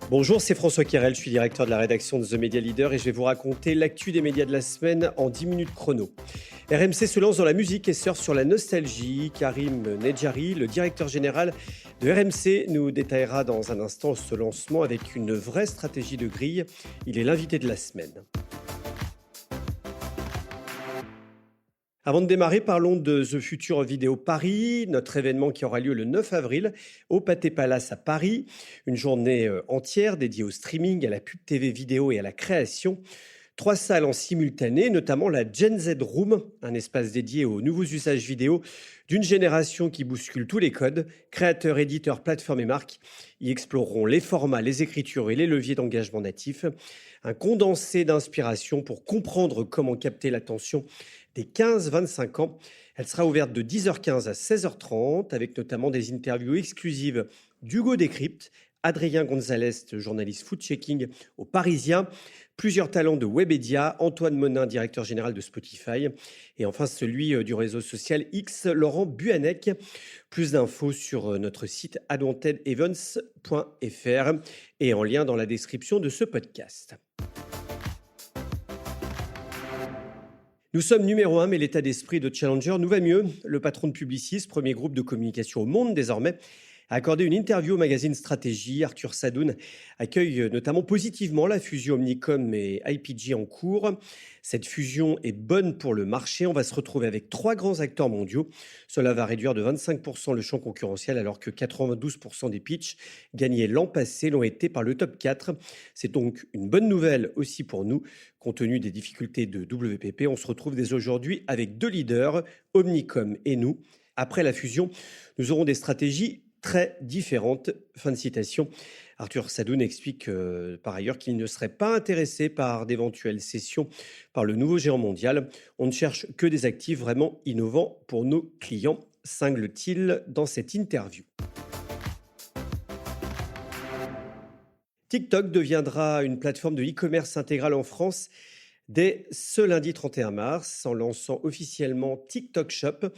Bonjour, c'est François Querel, je suis directeur de la rédaction de The Media Leader et je vais vous raconter l'actu des médias de la semaine en 10 minutes chrono. RMC se lance dans la musique et surfe sur la nostalgie. Karim Nedjari, le directeur général de RMC, nous détaillera dans un instant ce lancement avec une vraie stratégie de grille. Il est l'invité de la semaine. Avant de démarrer, parlons de The Future Video Paris, notre événement qui aura lieu le 9 avril au Pathé Palace à Paris. Une journée entière dédiée au streaming, à la pub TV vidéo et à la création. 3 salles en simultané, notamment la Gen Z Room, un espace dédié aux nouveaux usages vidéo d'une génération qui bouscule tous les codes. Créateurs, éditeurs, plateformes et marques y exploreront les formats, les écritures et les leviers d'engagement natifs. Un condensé d'inspiration pour comprendre comment capter l'attention des 15-25 ans. Elle sera ouverte de 10h15 à 16h30 avec notamment des interviews exclusives d'Hugo Décrypte, Adrien Gonzalez, journaliste food-checking au Parisien, plusieurs talents de Webedia, Antoine Monin, directeur général de Spotify, et enfin celui du réseau social X, Laurent Buanec. Plus d'infos sur notre site adwantedevents.fr et en lien dans la description de ce podcast. Nous sommes numéro 1, mais l'état d'esprit de Challenger nous va mieux. Le patron de Publicis, premier groupe de communication au monde désormais, a accordé une interview au magazine Stratégie. Arthur Sadoun accueille notamment positivement la fusion Omnicom et IPG en cours. Cette fusion est bonne pour le marché. On va se retrouver avec 3 grands acteurs mondiaux. Cela va réduire de 25% le champ concurrentiel alors que 92% des pitchs gagnés l'an passé l'ont été par le top 4. C'est donc une bonne nouvelle aussi pour nous. Compte tenu des difficultés de WPP, on se retrouve dès aujourd'hui avec 2 leaders, Omnicom et nous. Après la fusion, nous aurons des stratégies très différentes. Fin de citation. Arthur Sadoun explique par ailleurs qu'il ne serait pas intéressé par d'éventuelles cessions par le nouveau géant mondial. On ne cherche que des actifs vraiment innovants pour nos clients, cingle-t-il dans cette interview. TikTok deviendra une plateforme de e-commerce intégrale en France dès ce lundi 31 mars, en lançant officiellement TikTok Shop.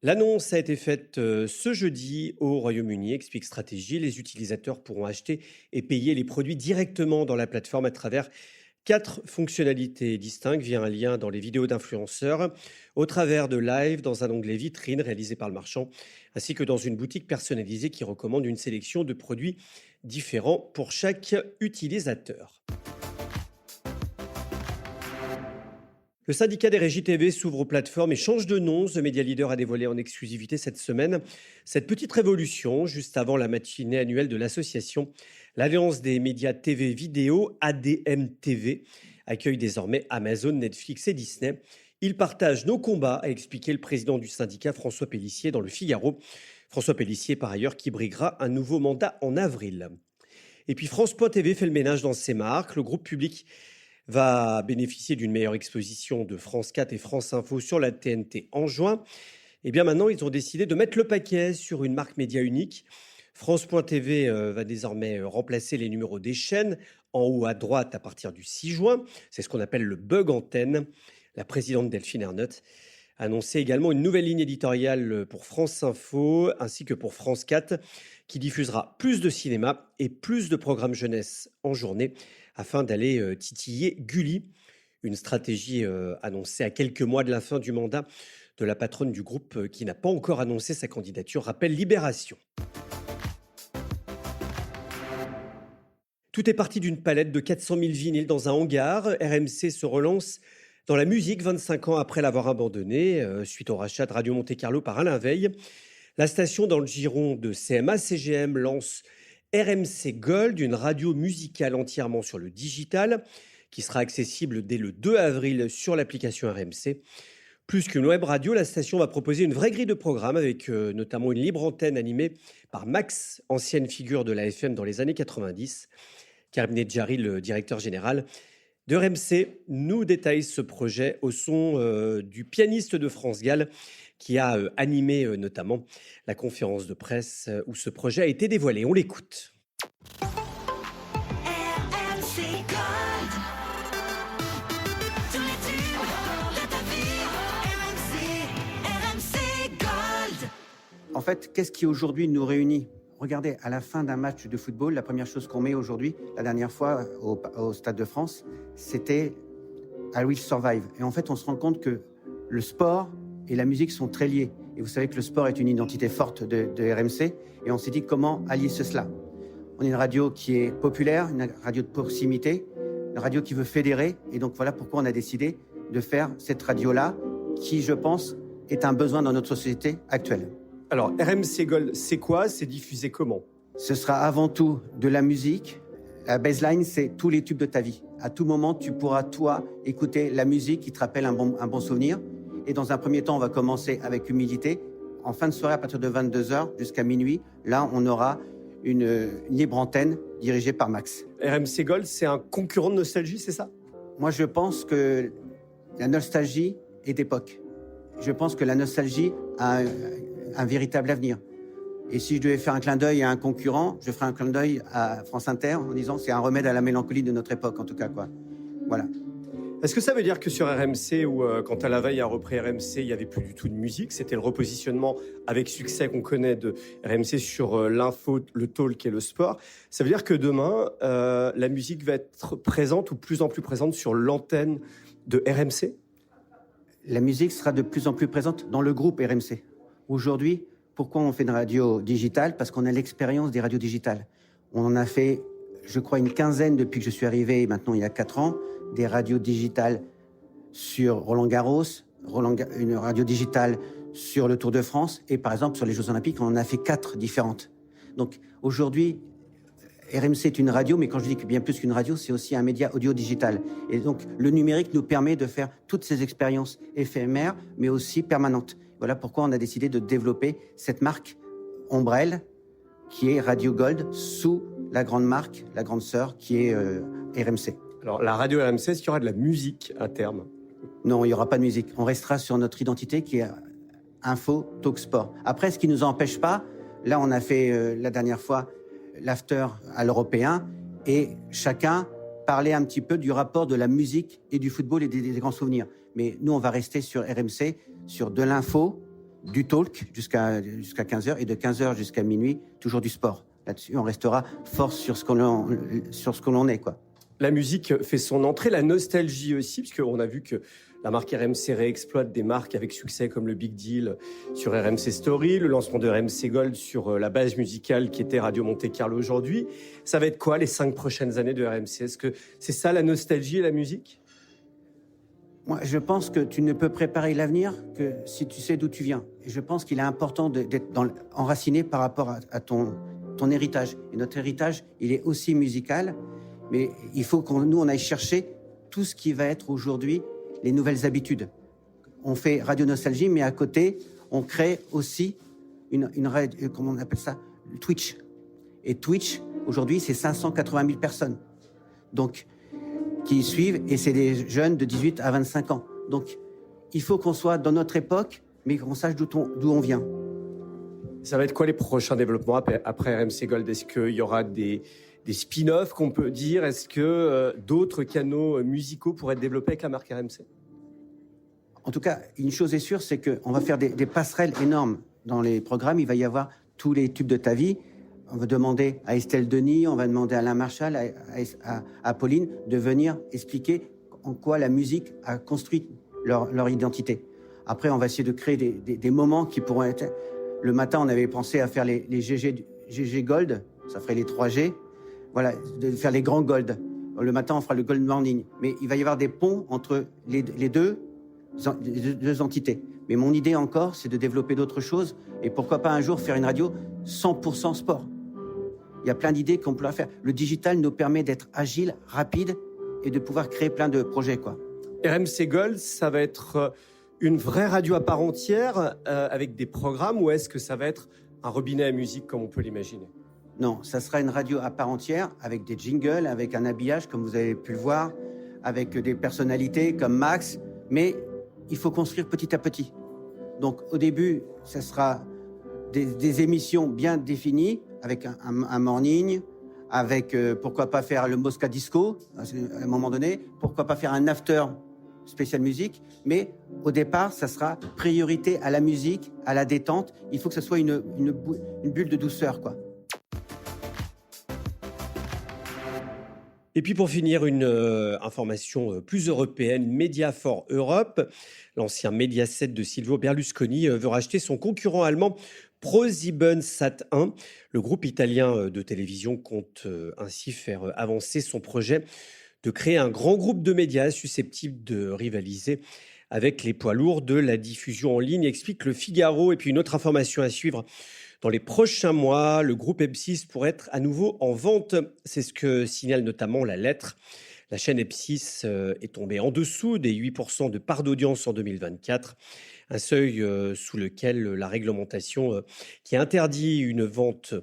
L'annonce a été faite ce jeudi au Royaume-Uni, explique Stratégie. Les utilisateurs pourront acheter et payer les produits directement dans la plateforme à travers 4 fonctionnalités distinctes via un lien dans les vidéos d'influenceurs, au travers de live dans un onglet vitrine réalisé par le marchand, ainsi que dans une boutique personnalisée qui recommande une sélection de produits différents pour chaque utilisateur. Le syndicat des régies TV s'ouvre aux plateformes et change de nom. The Media Leader a dévoilé en exclusivité cette semaine cette petite révolution juste avant la matinée annuelle de l'association. L'Alliance des médias TV vidéo, ADM-TV, accueille désormais Amazon, Netflix et Disney. Ils partagent nos combats, a expliqué le président du syndicat François Pélissier dans Le Figaro. François Pélissier, par ailleurs, qui briguera un nouveau mandat en avril. Et puis France.tv fait le ménage dans ses marques. Le groupe public va bénéficier d'une meilleure exposition de France 4 et France Info sur la TNT en juin. Et bien maintenant, ils ont décidé de mettre le paquet sur une marque média unique. France.tv va désormais remplacer les numéros des chaînes en haut à droite à partir du 6 juin. C'est ce qu'on appelle le bug antenne. La présidente Delphine Ernotte a annoncé également une nouvelle ligne éditoriale pour France Info ainsi que pour France 4 qui diffusera plus de cinéma et plus de programmes jeunesse en journée afin d'aller titiller Gulli. Une stratégie annoncée à quelques mois de la fin du mandat de la patronne du groupe qui n'a pas encore annoncé sa candidature, rappelle Libération. Tout est parti d'une palette de 400 000 vinyles dans un hangar. RMC se relance dans la musique 25 ans après l'avoir abandonnée, suite au rachat de Radio Monte-Carlo par Alain Veil. La station dans le giron de CMA-CGM lance RMC Gold, une radio musicale entièrement sur le digital, qui sera accessible dès le 2 avril sur l'application RMC. Plus qu'une web radio, la station va proposer une vraie grille de programmes avec notamment une libre antenne animée par Max, ancienne figure de la FM dans les années 90. Karim Nedjari, le directeur général de RMC, nous détaille ce projet au son du pianiste de France Gall qui a animé notamment la conférence de presse où ce projet a été dévoilé. On l'écoute. En fait, qu'est-ce qui aujourd'hui nous réunit ? regardez, à la fin d'un match de football, la première chose qu'on met aujourd'hui, la dernière fois au Stade de France, c'était I Will Survive. Et en fait, on se rend compte que le sport et la musique sont très liés. Et vous savez que le sport est une identité forte de RMC. Et on s'est dit comment allier cela. On est une radio qui est populaire, une radio de proximité, une radio qui veut fédérer. Et donc voilà pourquoi on a décidé de faire cette radio-là, qui, je pense, est un besoin dans notre société actuelle. Alors, RMC Gold, c'est quoi? C'est diffusé comment? Ce sera avant tout de la musique. La baseline, c'est tous les tubes de ta vie. À tout moment, tu pourras, toi, écouter la musique qui te rappelle un bon souvenir. Et dans un premier temps, on va commencer avec Humilité. En fin de soirée, à partir de 22h jusqu'à minuit, là, on aura une libre antenne dirigée par Max. RMC Gold, c'est un concurrent de Nostalgie, c'est ça? Moi, je pense que la nostalgie est d'époque. Je pense que la nostalgie a un véritable avenir. Et si je devais faire un clin d'œil à un concurrent, je ferais un clin d'œil à France Inter en disant c'est un remède à la mélancolie de notre époque, en tout cas, quoi. Voilà. Est-ce que ça veut dire que sur RMC, ou quand à la veille a repris RMC, il n'y avait plus du tout de musique? C'était le repositionnement avec succès qu'on connaît de RMC sur l'info, le talk et le sport. Ça veut dire que demain, la musique va être présente ou plus en plus présente sur l'antenne de RMC? La musique sera de plus en plus présente dans le groupe RMC. Aujourd'hui, pourquoi on fait une radio digitale? Parce qu'on a l'expérience des radios digitales. On en a fait, je crois, une quinzaine depuis que je suis arrivé, maintenant il y a 4 ans, des radios digitales sur Roland-Garros, une radio digitale sur le Tour de France, et par exemple sur les Jeux Olympiques, on en a fait 4 différentes. Donc aujourd'hui, RMC est une radio, mais quand je dis que bien plus qu'une radio, c'est aussi un média audio-digital. Et donc le numérique nous permet de faire toutes ces expériences éphémères, mais aussi permanentes. Voilà pourquoi on a décidé de développer cette marque ombrelle qui est Radio Gold sous la grande marque, la grande sœur qui est RMC. Alors la radio RMC, est-ce qu'il y aura de la musique à terme? Non, il n'y aura pas de musique. On restera sur notre identité qui est info, talk, sport. Après, ce qui ne nous empêche pas, là on a fait la dernière fois l'after à l'européen et chacun parlait un petit peu du rapport de la musique et du football et des grands souvenirs. Mais nous, on va rester sur RMC, sur de l'info, du talk jusqu'à 15h et de 15h jusqu'à minuit, toujours du sport. Là-dessus, on restera fort sur ce que l'on est, quoi. La musique fait son entrée, la nostalgie aussi, puisqu'on a vu que la marque RMC réexploite des marques avec succès comme le Big Deal sur RMC Story, le lancement de RMC Gold sur la base musicale qui était Radio Monte Carlo aujourd'hui. Ça va être quoi les 5 prochaines années de RMC? Est-ce que c'est ça la nostalgie et la musique? Moi, je pense que tu ne peux préparer l'avenir que si tu sais d'où tu viens. Et je pense qu'il est important d'être enraciné par rapport à ton héritage. Et notre héritage, il est aussi musical, mais il faut nous, on aille chercher tout ce qui va être aujourd'hui les nouvelles habitudes. On fait Radio Nostalgie, mais à côté, on crée aussi une radio, comment on appelle ça? Twitch. Et Twitch, aujourd'hui, c'est 580 000 personnes. Donc, qui suivent, et c'est des jeunes de 18 à 25 ans. Donc, il faut qu'on soit dans notre époque, mais qu'on sache d'où on vient. Ça va être quoi les prochains développements après RMC Gold? Est-ce qu'il y aura des spin-offs qu'on peut dire? Est-ce que d'autres canaux musicaux pourraient être développés avec la marque RMC? En tout cas, une chose est sûre, c'est qu'on va faire des passerelles énormes dans les programmes. Il va y avoir tous les tubes de ta vie. On va demander à Estelle Denis, on va demander à Alain Marchal, à Pauline de venir expliquer en quoi la musique a construit leur identité. Après, on va essayer de créer des moments qui pourront être... Le matin, on avait pensé à faire les GG Gold, ça ferait les 3G. Voilà, de faire les grands Gold. Le matin, on fera le Gold Morning. Mais il va y avoir des ponts entre les deux entités. Mais mon idée encore, c'est de développer d'autres choses. Et pourquoi pas un jour faire une radio 100% sport. Il y a plein d'idées qu'on pourra faire. Le digital nous permet d'être agile, rapide et de pouvoir créer plein de projets, quoi. RMC Gold, ça va être une vraie radio à part entière avec des programmes, ou est-ce que ça va être un robinet à musique comme on peut l'imaginer? Non, ça sera une radio à part entière avec des jingles, avec un habillage comme vous avez pu le voir, avec des personnalités comme Max, mais il faut construire petit à petit. Donc au début, ça sera des émissions bien définies avec un morning, avec pourquoi pas faire le Mosca Disco à un moment donné, pourquoi pas faire un after spécial musique, mais au départ, ça sera priorité à la musique, à la détente. Il faut que ce soit une bulle de douceur, quoi. Et puis pour finir, une information plus européenne, Mediafor Europe, l'ancien Mediaset de Silvio Berlusconi, veut racheter son concurrent allemand ProSiebenSat.1. Le groupe italien de télévision compte ainsi faire avancer son projet de créer un grand groupe de médias susceptible de rivaliser avec les poids lourds de la diffusion en ligne, explique Le Figaro. Et puis une autre information à suivre. Dans les prochains mois, le groupe M6 pourrait être à nouveau en vente. C'est ce que signale notamment La Lettre. La chaîne M6 est tombée en dessous des 8% de part d'audience en 2024. Un seuil sous lequel la réglementation qui interdit une vente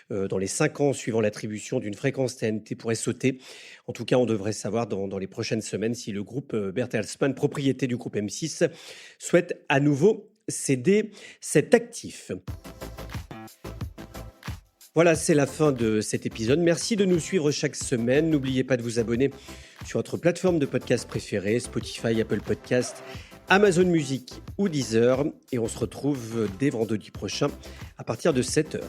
dans les 5 ans suivant l'attribution d'une fréquence TNT pourrait sauter. En tout cas, on devrait savoir dans les prochaines semaines si le groupe Bertelsmann, propriété du groupe M6, souhaite à nouveau céder cet actif. Voilà, c'est la fin de cet épisode. Merci de nous suivre chaque semaine. N'oubliez pas de vous abonner sur votre plateforme de podcast préférée, Spotify, Apple Podcast, Amazon Music ou Deezer. Et on se retrouve dès vendredi prochain à partir de 7h.